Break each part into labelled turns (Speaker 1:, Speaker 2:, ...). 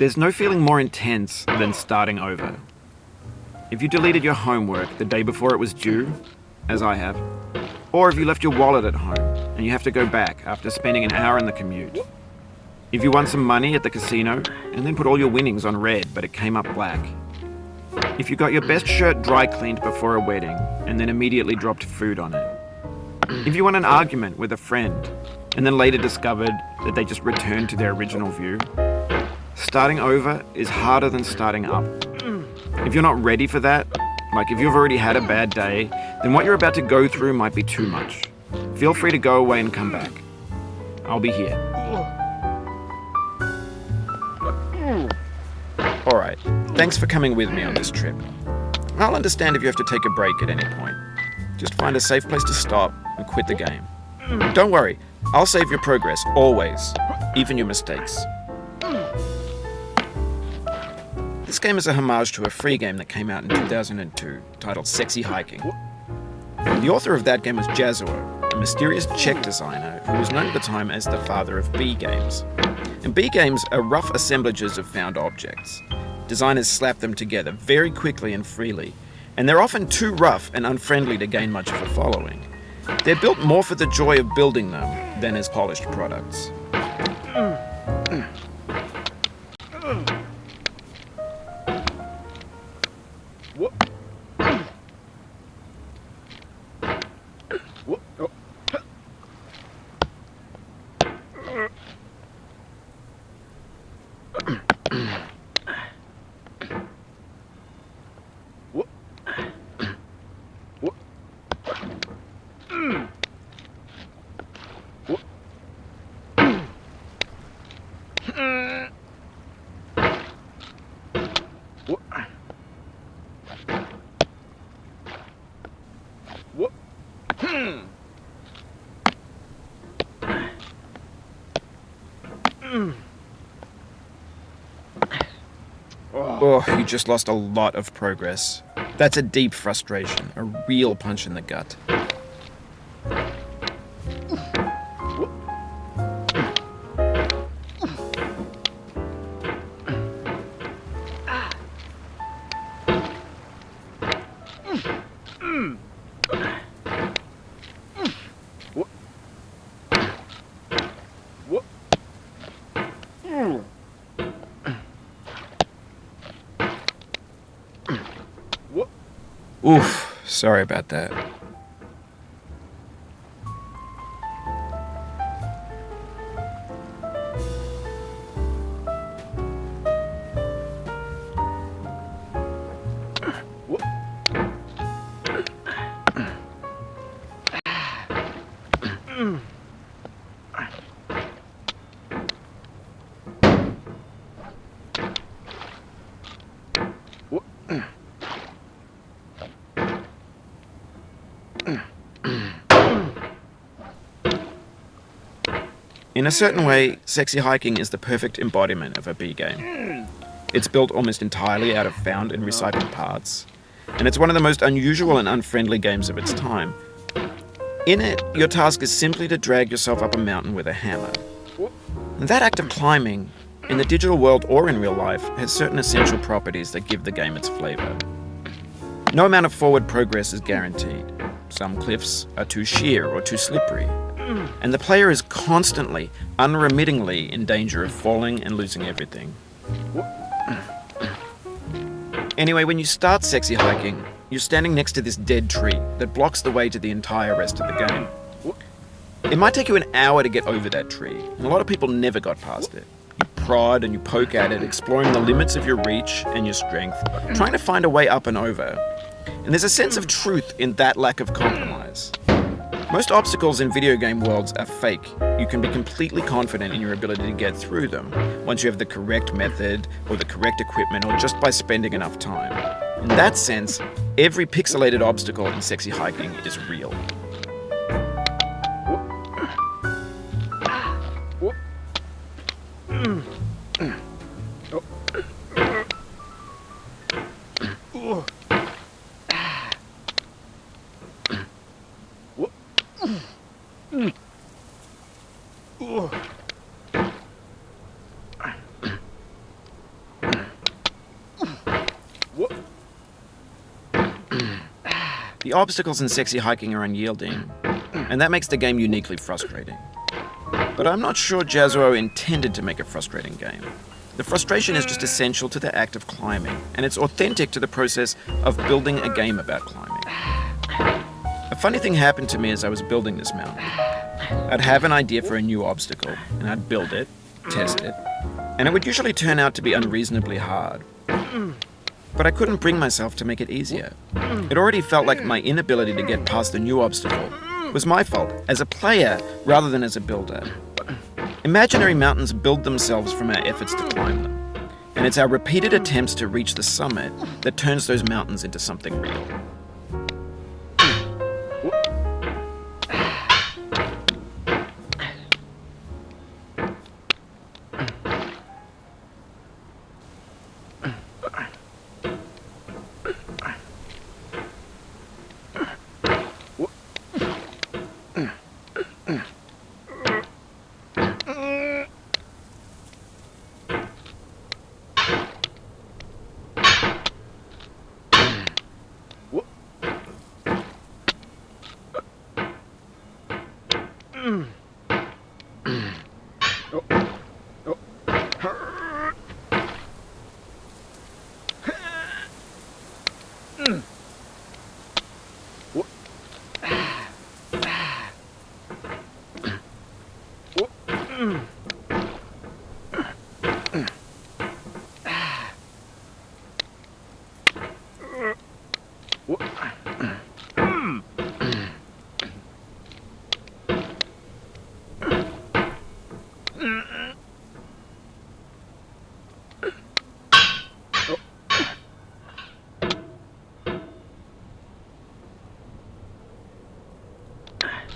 Speaker 1: There's no feeling more intense than starting over. If you deleted your homework the day before it was due, as I have, or if you left your wallet at home and you have to go back after spending an hour in the commute. If you won some money at the casino and then put all your winnings on red but it came up black. If you got your best shirt dry cleaned before a wedding and then immediately dropped food on it. If you won an argument with a friend and then later discovered that they just returned to their original view. Starting over is harder than starting up. If you're not ready for that, like if you've already had a bad day, then what you're about to go through might be too much. Feel free to go away and come back. I'll be here. Alright, thanks for coming with me on this trip. I'll understand if you have to take a break at any point. Just find a safe place to stop and quit the game. Don't worry, I'll save your progress, always, even your mistakes. This game is a homage to a free game that came out in 2002, titled Sexy Hiking. The author of that game was Jazuo, a mysterious Czech designer who was known at the time as the father of B games. And B games are rough assemblages of found objects. Designers slap them together very quickly and freely, and they're often too rough and unfriendly to gain much of a following. They're built more for the joy of building them than as polished products. Oh, you just lost a lot of progress. That's a deep frustration, a real punch in the gut. Oof, sorry about that. In a certain way, Sexy Hiking is the perfect embodiment of a B game. It's built almost entirely out of found and recycled parts, and it's one of the most unusual and unfriendly games of its time. In it, your task is simply to drag yourself up a mountain with a hammer. And that act of climbing, in the digital world or in real life, has certain essential properties that give the game its flavor. No amount of forward progress is guaranteed. Some cliffs are too sheer or too slippery. And the player is constantly, unremittingly in danger of falling and losing everything. Anyway, when you start Sexy Hiking, you're standing next to this dead tree that blocks the way to the entire rest of the game. It might take you an hour to get over that tree, and a lot of people never got past it. You prod and you poke at it, exploring the limits of your reach and your strength, trying to find a way up and over. And there's a sense of truth in that lack of compromise. Most obstacles in video game worlds are fake. You can be completely confident in your ability to get through them once you have the correct method or the correct equipment or just by spending enough time. In that sense, every pixelated obstacle in Sexy Hiking is real. The obstacles in sexy hiking are unyielding, and that makes the game uniquely frustrating. But I'm not sure Jazzuo intended to make a frustrating game. The frustration is just essential to the act of climbing, and it's authentic to the process of building a game about climbing. A funny thing happened to me as I was building this mountain. I'd have an idea for a new obstacle, and I'd build it, test it, and it would usually turn out to be unreasonably hard. But I couldn't bring myself to make it easier. It already felt like my inability to get past the new obstacle was my fault as a player rather than as a builder. Imaginary mountains build themselves from our efforts to climb them, and it's our repeated attempts to reach the summit that turns those mountains into something real.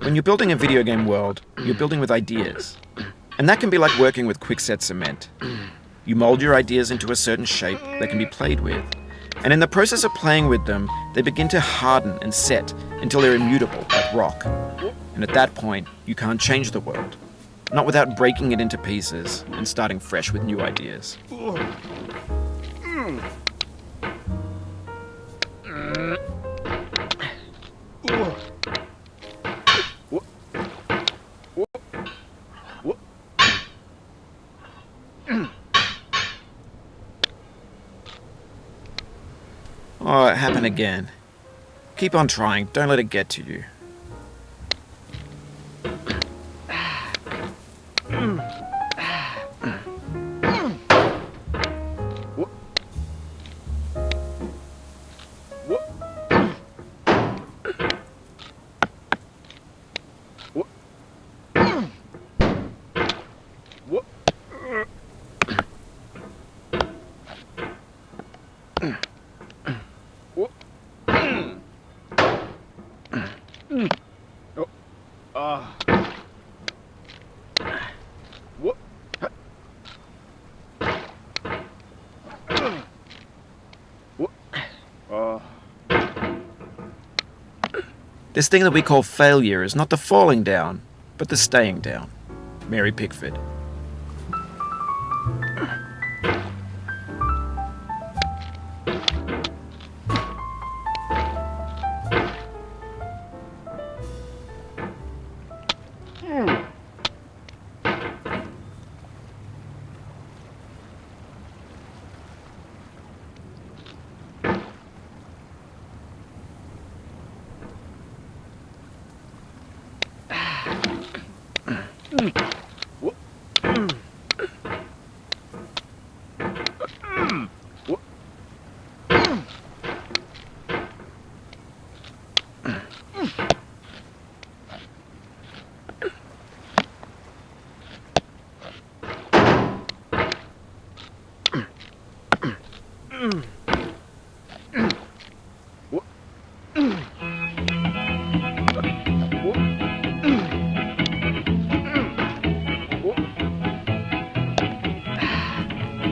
Speaker 1: When you're building a video game world, you're building with ideas. And that can be like working with quickset cement. You mold your ideas into a certain shape that can be played with. And in the process of playing with them, they begin to harden and set until they're immutable, like rock. And at that point, you can't change the world. Not without breaking it into pieces and starting fresh with new ideas. Oh, it happened again. Keep on trying, don't let it get to you. This thing that we call failure is not the falling down, but the staying down. Mary Pickford.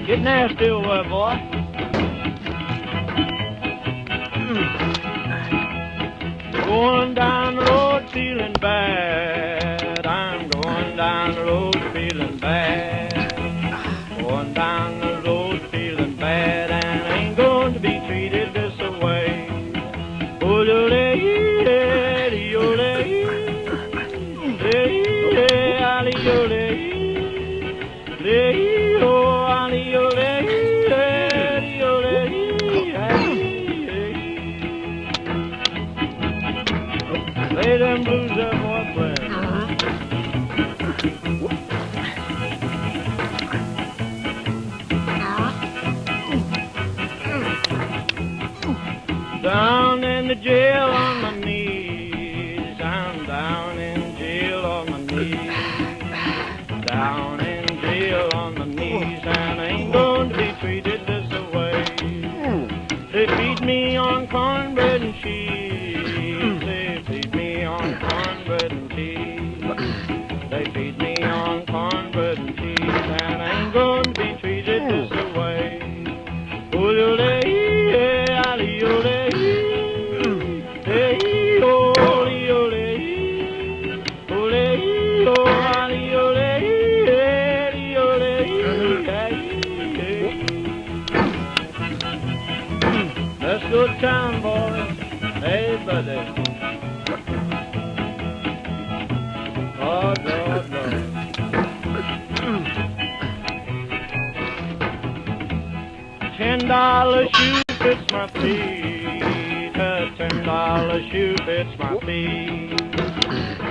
Speaker 2: Get nasty over there, boy. Going down the road feeling bad. I'm going down the road feeling bad. Going down the road feeling bad, and I ain't going to be treated this way. Oh, and blues that boy playing. Down in the jail on my knees, I'm down in jail on my knees, down in jail on my knees, and I ain't going to be treated this way. They feed me on cornbread and cheese, they feed me on cornbread and cheese, they feed me on cornbread and cheese, and I ain't going to be treated this way. Let's go to town, boys. Hey, buddy. Lord, Lord, Lord. $10 shoe fits my feet. A $10 shoe fits my feet.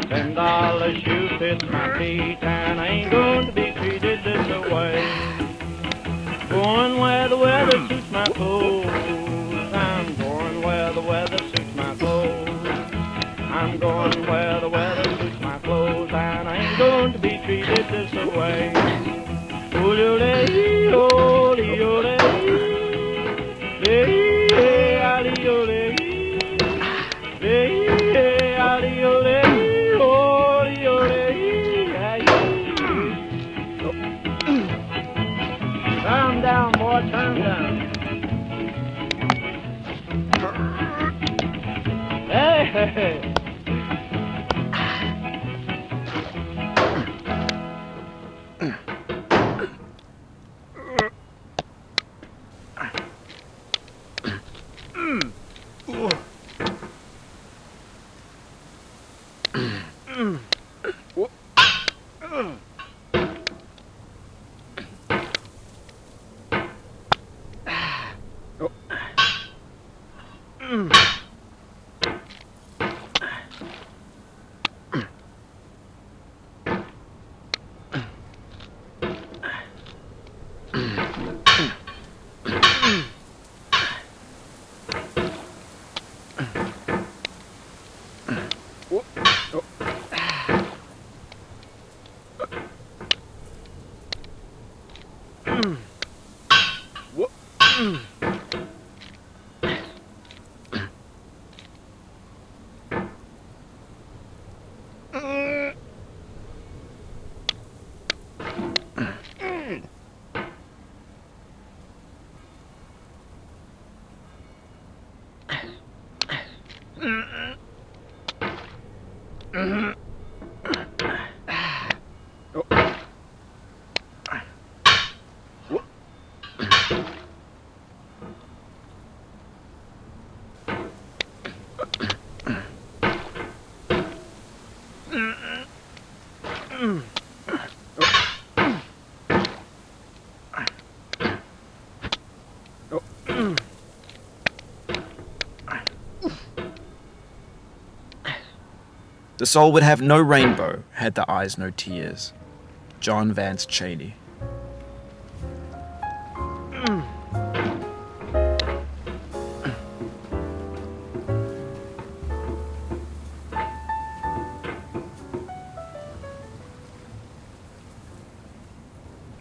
Speaker 2: $10 shoe fits my feet, and I ain't going to be treated this way. Going where the weather suits my clothes. I'm going where the weather suits my clothes. I'm going where the weather suits my clothes, and I ain't going to be treated this way. Turn down, boy, turn down. Hey, hey, hey.
Speaker 1: The soul would have no rainbow had the eyes no tears. John Vance Cheney.